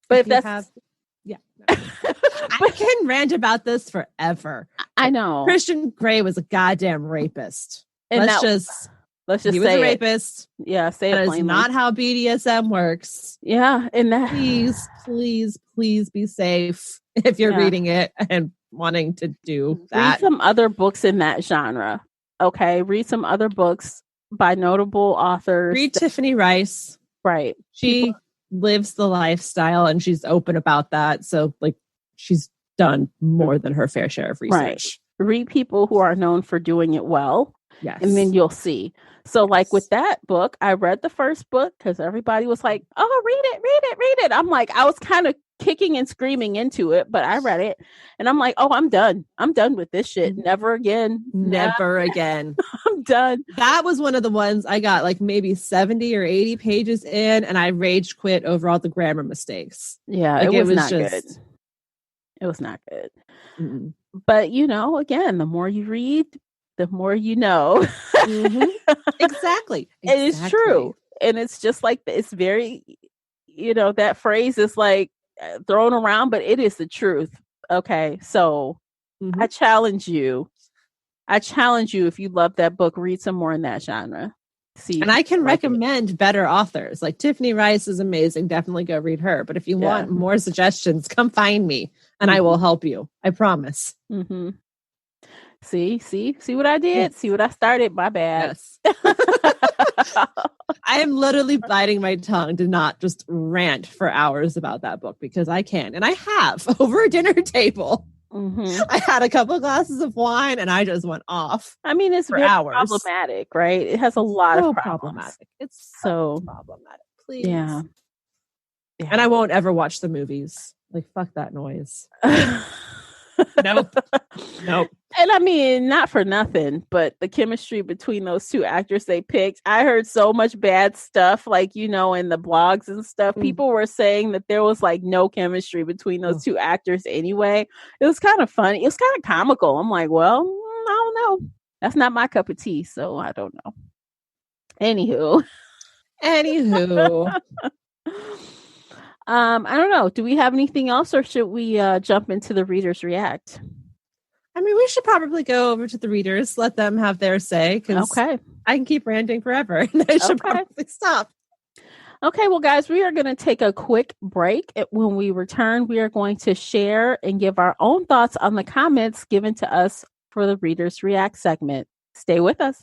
Speaker 1: But if that's
Speaker 2: I can rant about this forever.
Speaker 1: I know
Speaker 2: Christian Grey was a goddamn rapist.
Speaker 1: And
Speaker 2: let's just
Speaker 1: he was
Speaker 2: a rapist.
Speaker 1: Yeah, say it plainly.
Speaker 2: That is not how BDSM works.
Speaker 1: Yeah, and that
Speaker 2: please be safe if you're reading it and wanting to do that.
Speaker 1: Read some other books in that genre. Okay, read some other books by notable authors.
Speaker 2: Read Tiffany Rice.
Speaker 1: Right.
Speaker 2: She lives the lifestyle and she's open about that. So, like, she's done more than her fair share of research.
Speaker 1: Right. Read people who are known for doing it well.
Speaker 2: Yes.
Speaker 1: And then you'll see. So, like with that book, I read the first book because everybody was like, oh, read it. I'm like, I was kind of kicking and screaming into it, but I read it and I'm like, oh, I'm done with this shit. Never again. I'm done.
Speaker 2: That was one of the ones I got like maybe 70 or 80 pages in, and I rage quit over all the grammar mistakes.
Speaker 1: Yeah, like, it was not good. It was not good. But, you know, again, the more you read, the more you know.
Speaker 2: Exactly.
Speaker 1: And it's true. And it's just like, it's very, you know, that phrase is like thrown around, but it is the truth. Okay. So I challenge you. If you love that book, read some more in that genre. See,
Speaker 2: and I can
Speaker 1: like
Speaker 2: recommend better authors. Like Tiffany Rice is amazing. Definitely go read her. But if you want more suggestions, come find me and I will help you. I promise.
Speaker 1: Mm-hmm. See what I did? Yes. See what I started? My bad.
Speaker 2: Yes. I am literally biting my tongue to not just rant for hours about that book because I can. And I have over a dinner table. Mm-hmm. I had a couple of glasses of wine and I just went off.
Speaker 1: I mean, it's very problematic, right? It has a lot of
Speaker 2: problematic. It's so problematic. Please.
Speaker 1: Yeah.
Speaker 2: And I won't ever watch the movies. Like, fuck that noise. Nope.
Speaker 1: And I mean, not for nothing, but the chemistry between those two actors they picked, I heard so much bad stuff, like, in the blogs and stuff. People were saying that there was like no chemistry between those two actors anyway. It was kind of funny. It was kind of comical. I'm like, well, I don't know. That's not my cup of tea, so I don't know. Anywho. I don't know. Do we have anything else or should we jump into the Readers React?
Speaker 2: I mean, we should probably go over to the readers, let them have their say, because I can keep ranting forever and I should probably stop.
Speaker 1: Okay, well, guys, we are going to take a quick break. When we return, we are going to share and give our own thoughts on the comments given to us for the Readers React segment. Stay with us.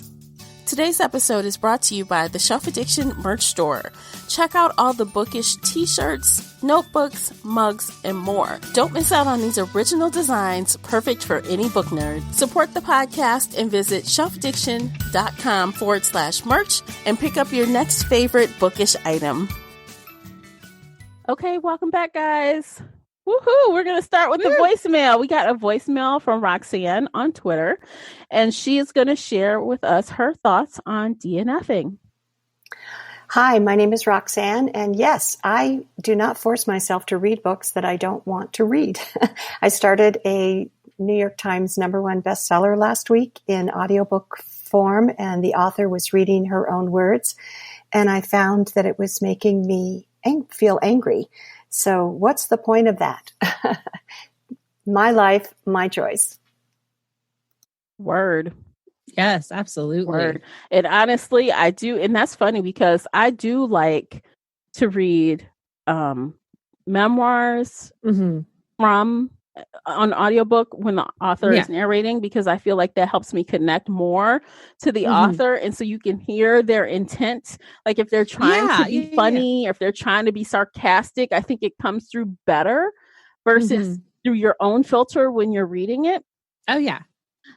Speaker 1: Today's episode is brought to you by the Shelf Addiction merch store. Check out all the bookish t-shirts, notebooks, mugs, and more. Don't miss out on these original designs, perfect for any book nerd. Support the podcast and visit shelfaddiction.com/merch and pick up your next favorite bookish item. Okay, welcome back, guys. Woohoo! We're going to start with the voicemail. We got a voicemail from Roxanne on Twitter, and she is going to share with us her thoughts on DNFing.
Speaker 3: Hi, my name is Roxanne, and yes, I do not force myself to read books that I don't want to read. I started a New York Times #1 bestseller last week in audiobook form, and the author was reading her own words, and I found that it was making me feel angry. So what's the point of that? My life, my choice.
Speaker 1: Word.
Speaker 2: Yes, absolutely.
Speaker 1: Word. And honestly, I do. And that's funny because I do like to read memoirs from on audiobook when the author is narrating, because I feel like that helps me connect more to the author. And so you can hear their intent. Like if they're trying to be funny, or if they're trying to be sarcastic, I think it comes through better versus through your own filter when you're reading it.
Speaker 2: Oh, yeah.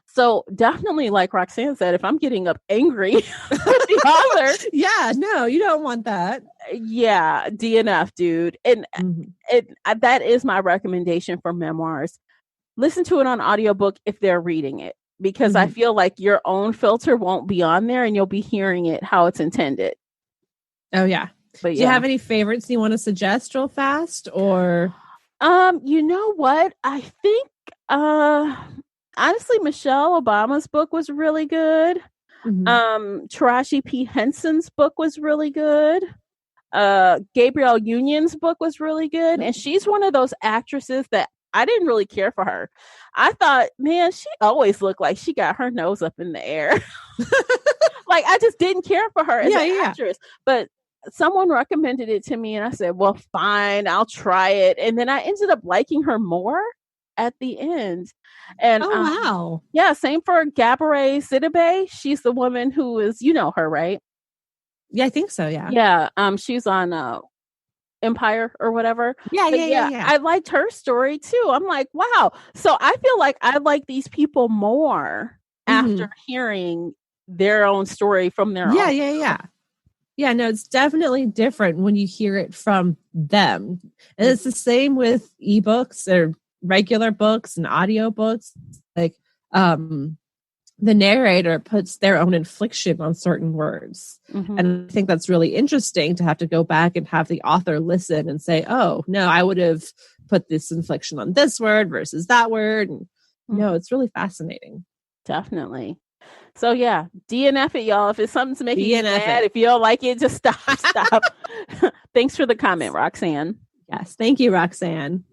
Speaker 1: So definitely, like Roxanne said, if I'm getting up angry with the author.
Speaker 2: Yeah, no, you don't want that.
Speaker 1: Yeah, DNF, dude. And that is my recommendation for memoirs. Listen to it on audiobook if they're reading it, because I feel like your own filter won't be on there and you'll be hearing it how it's intended.
Speaker 2: Oh, yeah. But do you have any favorites you want to suggest real fast? Or
Speaker 1: you know what? I think honestly, Michelle Obama's book was really good. Taraji P. Henson's book was really good. Gabrielle Union's book was really good. And she's one of those actresses that I didn't really care for her. I thought, man, she always looked like she got her nose up in the air. Like, I just didn't care for her as an actress. But someone recommended it to me and I said, well, fine, I'll try it. And then I ended up liking her more at the end. And
Speaker 2: wow.
Speaker 1: Yeah, same for Gabourey Sidibe. She's the woman who is, you know her, right?
Speaker 2: Yeah, I think so, yeah.
Speaker 1: Yeah, she's on Empire or whatever.
Speaker 2: Yeah.
Speaker 1: I liked her story too. I'm like, wow. So I feel like I like these people more after hearing their own story from their own.
Speaker 2: Yeah, no, it's definitely different when you hear it from them. And it's the same with ebooks or regular books and audiobooks. Like the narrator puts their own inflection on certain words. And I think that's really interesting to have to go back and have the author listen and say, oh, no, I would have put this inflection on this word versus that word. And no, it's really fascinating.
Speaker 1: Definitely. So yeah, DNF it, y'all. If it's something's making you mad, if you don't like it, just stop. Thanks for the comment, Roxanne.
Speaker 2: Yes, thank you, Roxanne.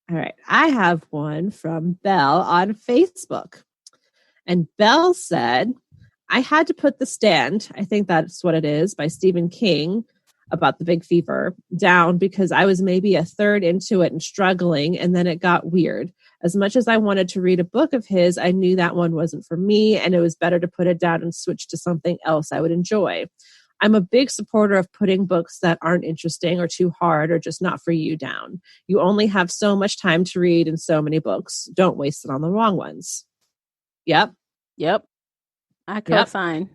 Speaker 2: All right, I have one from Belle on Facebook. And Belle said, I had to put The Stand, I think that's what it is, by Stephen King, about the big fever, down because I was maybe a third into it and struggling, and then it got weird. As much as I wanted to read a book of his, I knew that one wasn't for me, and it was better to put it down and switch to something else I would enjoy. I'm a big supporter of putting books that aren't interesting or too hard or just not for you down. You only have so much time to read and so many books. Don't waste it on the wrong ones. Yep.
Speaker 1: I co-sign.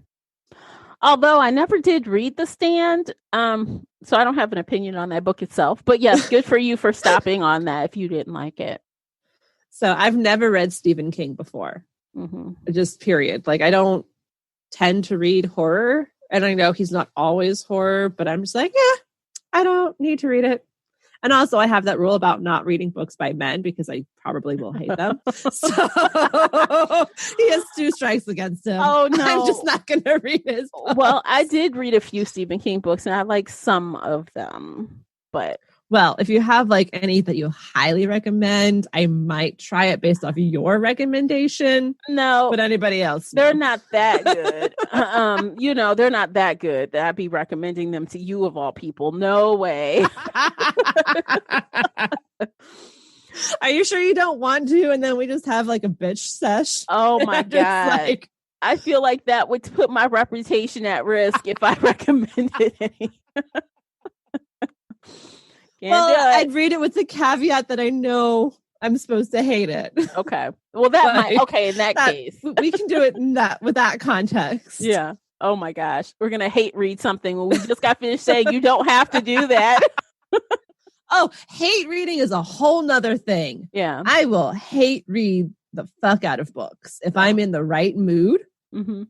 Speaker 1: Although I never did read The Stand, so I don't have an opinion on that book itself. But yes, good for you for stopping on that if you didn't like it.
Speaker 2: So I've never read Stephen King before. Just period. Like, I don't tend to read horror. And I know he's not always horror, but I'm just like, yeah, I don't need to read it. And also I have that rule about not reading books by men because I probably will hate them. So he has 2 strikes against him.
Speaker 1: Oh, no.
Speaker 2: I'm just not going to read his books.
Speaker 1: Well, I did read a few Stephen King books and I like some of them, but.
Speaker 2: Well, if you have like any that you highly recommend, I might try it based off your recommendation.
Speaker 1: No,
Speaker 2: but anybody else,
Speaker 1: they're not that good. They're not that good that I'd be recommending them to you of all people. No way.
Speaker 2: Are you sure you don't want to? And then we just have like a bitch sesh.
Speaker 1: Oh my God. I feel like that would put my reputation at risk if I recommended any.
Speaker 2: I'd read it with the caveat that I know I'm supposed to hate it.
Speaker 1: Okay. Well, in that case.
Speaker 2: We can do it with that context.
Speaker 1: Yeah. Oh my gosh. We're going to hate read something when we just got finished saying you don't have to do that.
Speaker 2: Oh, hate reading is a whole nother thing.
Speaker 1: Yeah.
Speaker 2: I will hate read the fuck out of books if I'm in the right mood.
Speaker 1: Mm-hmm.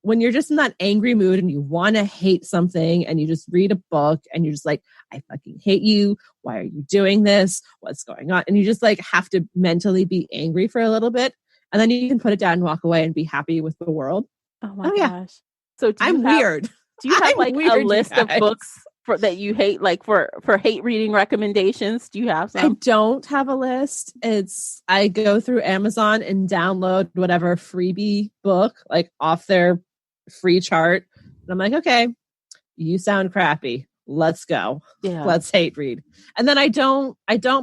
Speaker 2: When you're just in that angry mood and you want to hate something and you just read a book and you're just like, I fucking hate you. Why are you doing this? What's going on? And you just like have to mentally be angry for a little bit. And then you can put it down and walk away and be happy with the world.
Speaker 1: Oh my gosh. So
Speaker 2: I'm weird.
Speaker 1: Do you have like a list of books that you hate, like for hate reading recommendations? Do you have some?
Speaker 2: I don't have a list. I go through Amazon and download whatever freebie book like off their free chart. And I'm like, okay, you sound crappy. Let's go.
Speaker 1: Yeah.
Speaker 2: Let's hate read. And then I don't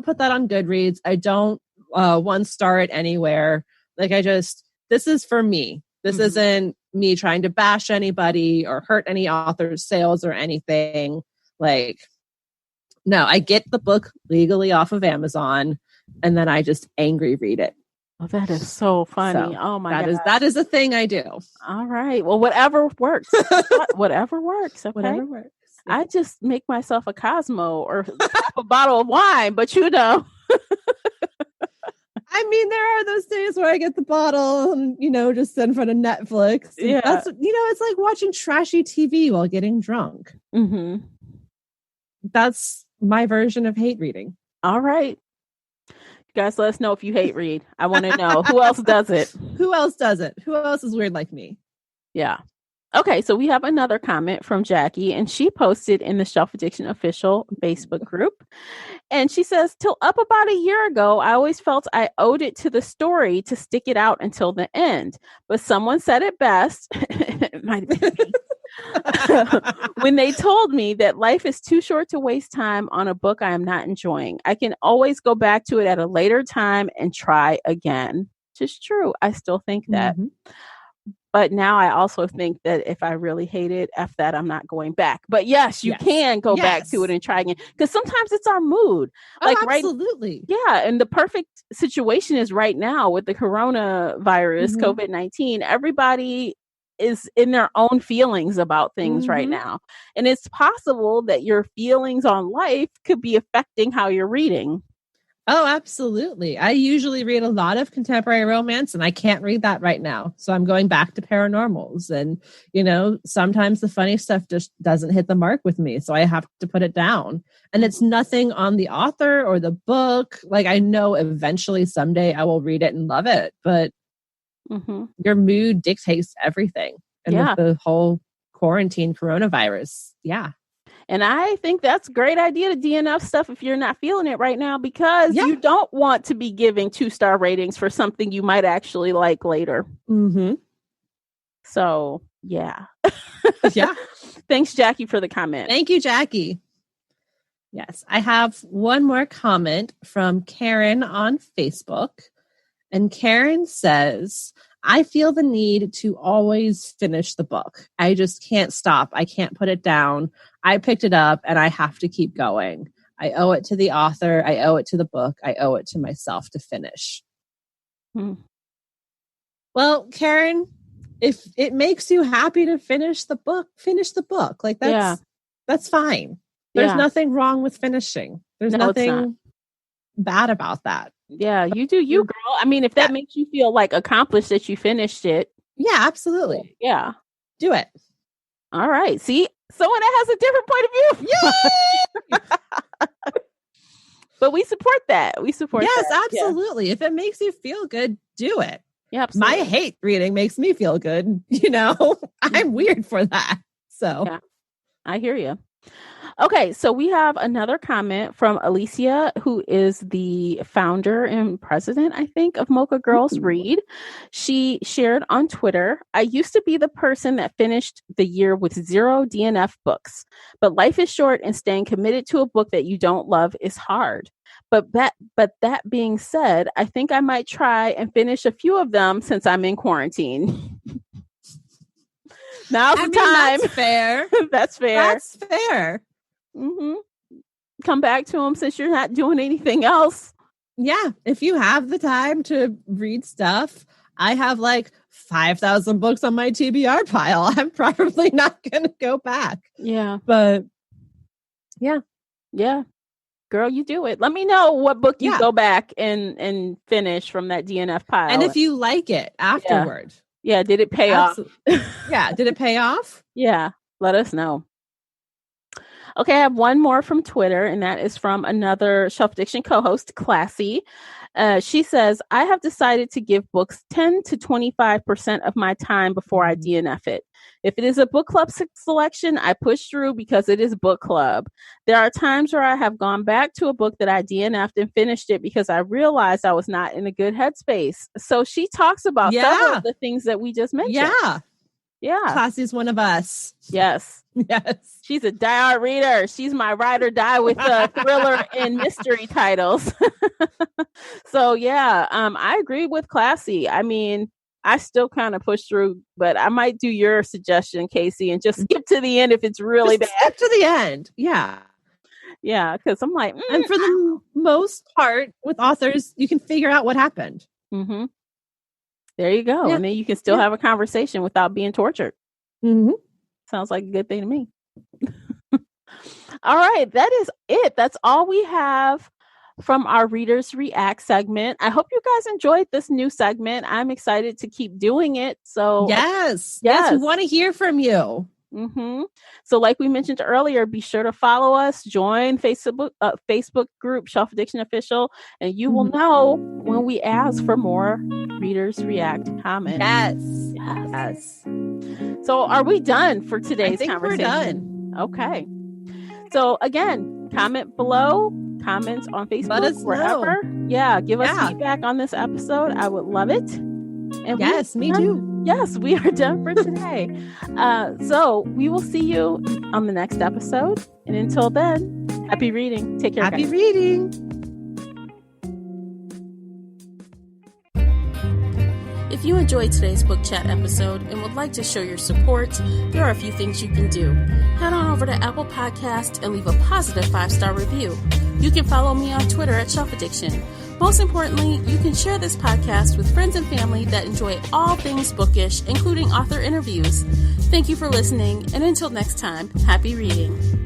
Speaker 2: put that on Goodreads. I don't 1-star it anywhere. Like this is for me. This isn't me trying to bash anybody or hurt any author's sales or anything. Like, no, I get the book legally off of Amazon and then I just angry read it.
Speaker 1: Oh, that is so funny. Oh my God.
Speaker 2: That is a thing I do.
Speaker 1: All right. Well, whatever works. Whatever works. Okay?
Speaker 2: Whatever works.
Speaker 1: I just make myself a Cosmo or a bottle of wine, but
Speaker 2: I mean, there are those days where I get the bottle and, just in front of Netflix.
Speaker 1: Yeah.
Speaker 2: That's, it's like watching trashy TV while getting drunk.
Speaker 1: Mm-hmm.
Speaker 2: That's my version of hate reading.
Speaker 1: All right. You guys, let us know if you hate read. I want to know who else does it.
Speaker 2: Who else does it? Who else is weird like me?
Speaker 1: Yeah. Okay, so we have another comment from Jackie, and she posted in the Shelf Addiction official Facebook group. And she says, till up about a year ago, I always felt I owed it to the story to stick it out until the end. But someone said it best. It might have been me. When they told me that life is too short to waste time on a book I am not enjoying. I can always go back to it at a later time and try again. Which is true. I still think that. Mm-hmm. But now I also think that if I really hate it, F that, I'm not going back. But yes, you can go back to it and try again. Because sometimes it's our mood.
Speaker 2: Absolutely.
Speaker 1: And the perfect situation is right now with the coronavirus, COVID-19. Everybody is in their own feelings about things right now. And it's possible that your feelings on life could be affecting how you're reading.
Speaker 2: Oh, absolutely. I usually read a lot of contemporary romance and I can't read that right now. So I'm going back to paranormals and, sometimes the funny stuff just doesn't hit the mark with me. So I have to put it down and it's nothing on the author or the book. Like I know eventually someday I will read it and love it, but your mood dictates everything. And with the whole quarantine coronavirus. Yeah.
Speaker 1: And I think that's a great idea to DNF stuff if you're not feeling it right now, because you don't want to be giving 2-star ratings for something you might actually like later.
Speaker 2: Mm-hmm.
Speaker 1: So yeah.
Speaker 2: Yeah.
Speaker 1: Thanks, Jackie, for the comment.
Speaker 2: Thank you, Jackie. Yes, I have one more comment from Karen on Facebook. And Karen says, I feel the need to always finish the book. I just can't stop. I can't put it down. I picked it up and I have to keep going. I owe it to the author. I owe it to the book. I owe it to myself to finish. Well, Karen, if it makes you happy to finish the book, finish the book. Like that's fine. There's nothing wrong with finishing. There's nothing bad about that.
Speaker 1: Yeah, you do you, girl. I mean, if that makes you feel like accomplished that you finished it.
Speaker 2: Yeah, absolutely.
Speaker 1: Yeah.
Speaker 2: Do it.
Speaker 1: All right. See, someone that has a different point of view. Yay! But we support that. We support
Speaker 2: yes,
Speaker 1: that.
Speaker 2: Absolutely. Yeah. If it makes you feel good, do it.
Speaker 1: Yeah, absolutely.
Speaker 2: My hate reading makes me feel good. You know, I'm weird for that. So
Speaker 1: yeah, I hear you. Okay, so we have another comment from Alicia, who is the founder and president, I think, of Mocha Girls Read. She shared on Twitter, I used to be the person that finished the year with 0 DNF books, but life is short and staying committed to a book that you don't love is hard. But that being said, I think I might try and finish a few of them since I'm in quarantine. Now's the time.
Speaker 2: That's fair.
Speaker 1: That's fair.
Speaker 2: That's fair.
Speaker 1: Mm-hmm. Come back to them since you're not doing anything else.
Speaker 2: Yeah. If you have the time to read stuff, I have like 5,000 books on my TBR pile. I'm probably not going to go back.
Speaker 1: Yeah.
Speaker 2: But yeah.
Speaker 1: Yeah. Girl, you do it. Let me know what book you go back and finish from that DNF pile.
Speaker 2: And if you like it afterward.
Speaker 1: Yeah. Did it pay off?
Speaker 2: Yeah. Did it pay off?
Speaker 1: Yeah. Let us know. Okay, I have one more from Twitter, and that is from another Shelf Addiction co-host, Classy. She says, I have decided to give books 10 to 25% of my time before I DNF it. If it is a book club selection, I push through because it is book club. There are times where I have gone back to a book that I DNF'd and finished it because I realized I was not in a good headspace. So she talks about several of the things that we just mentioned.
Speaker 2: Yeah.
Speaker 1: Yeah.
Speaker 2: Classy's one of us.
Speaker 1: Yes.
Speaker 2: Yes.
Speaker 1: She's a diehard reader. She's my ride or die with thriller and mystery titles. So yeah, I agree with Classy. I mean, I still kind of push through, but I might do your suggestion, Casey, and just skip to the end if it's really bad.
Speaker 2: Skip to the end. Yeah.
Speaker 1: Yeah, because I'm like,
Speaker 2: and for the most part with authors, you can figure out what happened.
Speaker 1: Mm-hmm. There you go. Yeah. And then you can still have a conversation without being tortured.
Speaker 2: Mm-hmm.
Speaker 1: Sounds like a good thing to me. All right. That is it. That's all we have from our Readers React segment. I hope you guys enjoyed this new segment. I'm excited to keep doing it. So
Speaker 2: yes, we want to hear from you.
Speaker 1: Mm-hmm. So like we mentioned earlier, be sure to follow us, join Facebook group Shelf Addiction Official, and you will know when we ask for more Readers React comments.
Speaker 2: Yes.
Speaker 1: So are we done for today's conversation?
Speaker 2: We're done.
Speaker 1: Okay. So again, comment below, comments on Facebook,
Speaker 2: let us
Speaker 1: wherever.
Speaker 2: know.
Speaker 1: Yeah, give us feedback on this episode. I would love it. And
Speaker 2: yes, me too.
Speaker 1: Yes, we are done for today. So we will see you on the next episode. And until then, happy reading. Take care.
Speaker 2: Happy reading.
Speaker 1: If you enjoyed today's book chat episode and would like to show your support, there are a few things you can do. Head on over to Apple Podcasts and leave a positive 5-star review. You can follow me on Twitter at Shelf Addiction. Most importantly, you can share this podcast with friends and family that enjoy all things bookish, including author interviews. Thank you for listening, and until next time, happy reading.